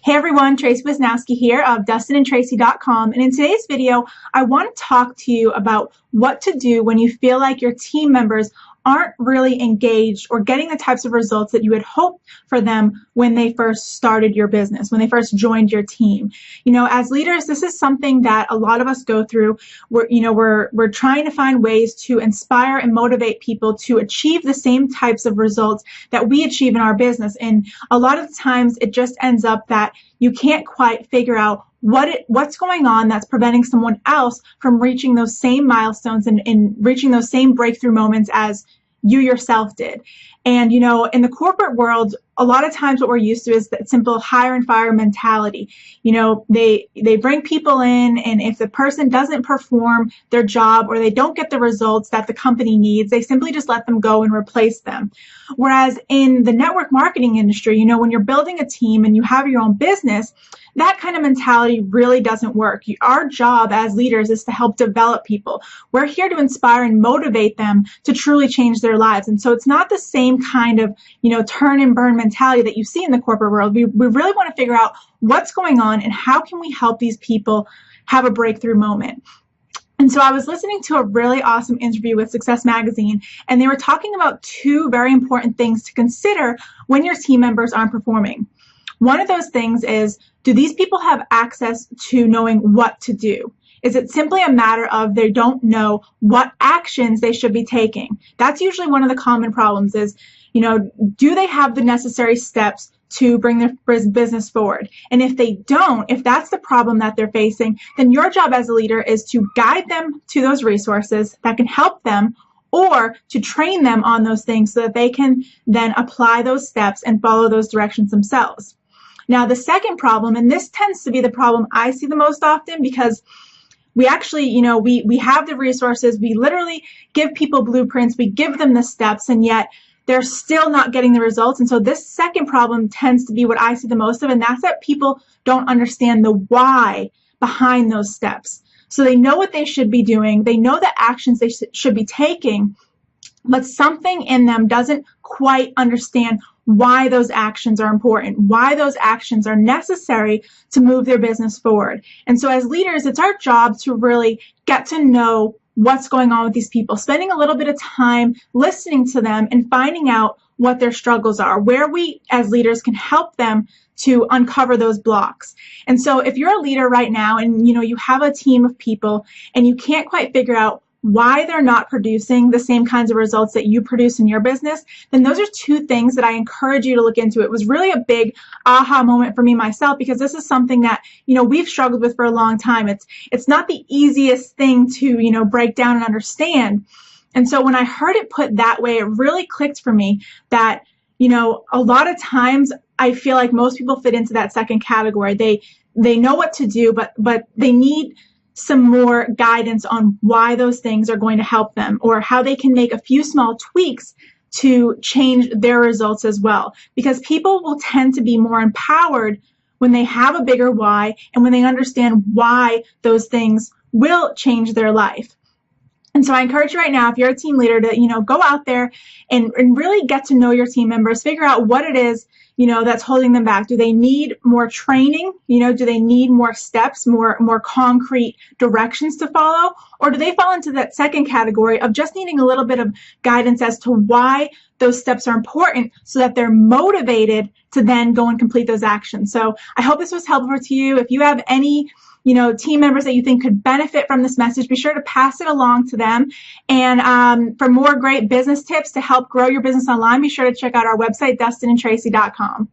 Hey everyone, Tracy Wisnowski here of DustinandTracy.com, and in today's video, I want to talk to you about what to do when you feel like your team members aren't really engaged or getting the types of results that you had hoped for them when they first started your business, when they first joined your team. You know, as leaders, this is something that a lot of us go through. We're trying to find ways to inspire and motivate people to achieve the same types of results that we achieve in our business. And a lot of the times it just ends up that you can't quite figure out what's going on that's preventing someone else from reaching those same milestones and reaching those same breakthrough moments as you yourself did. And, you know, in the corporate world, a lot of times what we're used to is that simple hire and fire mentality. You know, they bring people in, and if the person doesn't perform their job or they don't get the results that the company needs, they simply just let them go and replace them. Whereas in the network marketing industry, you know, when you're building a team and you have your own business, that kind of mentality really doesn't work. Our job as leaders is to help develop people. We're here to inspire and motivate them to truly change their lives. And so it's not the same kind of, you know, turn and burn mentality that you see in the corporate world. We really want to figure out what's going on and how can we help these people have a breakthrough moment. And so I was listening to a really awesome interview with Success Magazine, and they were talking about two very important things to consider when your team members aren't performing. One of those things is, do these people have access to knowing what to do? Is it simply a matter of they don't know what actions they should be taking? That's usually one of the common problems is, you know, do they have the necessary steps to bring their business forward? And if they don't, if that's the problem that they're facing, then your job as a leader is to guide them to those resources that can help them, or to train them on those things so that they can then apply those steps and follow those directions themselves. Now, the second problem, and this tends to be the problem I see the most often, because we actually, you know, we have the resources, we literally give people blueprints, we give them the steps, and yet they're still not getting the results. And so this second problem tends to be what I see the most of, and that's that people don't understand the why behind those steps. So they know what they should be doing, they know the actions they should be taking, but something in them doesn't quite understand why those actions are important, why those actions are necessary to move their business forward. And so as leaders, it's our job to really get to know what's going on with these people, spending a little bit of time listening to them and finding out what their struggles are, where we as leaders can help them to uncover those blocks. And so if you're a leader right now and, you know, you have a team of people and you can't quite figure out why they're not producing the same kinds of results that you produce in your business, then those are two things that I encourage you to look into. It was really a big aha moment for me myself, because this is something that, you know, we've struggled with for a long time. It's not the easiest thing to, you know, break down and understand. And so when I heard it put that way, it really clicked for me that, you know, a lot of times I feel like most people fit into that second category. They know what to do, but they need some more guidance on why those things are going to help them, or how they can make a few small tweaks to change their results as well. Because people will tend to be more empowered when they have a bigger why and when they understand why those things will change their life. And so I encourage you right now, if you're a team leader, to, you know, go out there and really get to know your team members, figure out what it is, you know, that's holding them back. Do they need more training? You know, do they need more steps, more concrete directions to follow? Or do they fall into that second category of just needing a little bit of guidance as to why those steps are important, so that they're motivated to then go and complete those actions? So I hope this was helpful to you. If you have any, you know, team members that you think could benefit from this message, be sure to pass it along to them. And for more great business tips to help grow your business online, be sure to check out our website, DustinandTracy.com.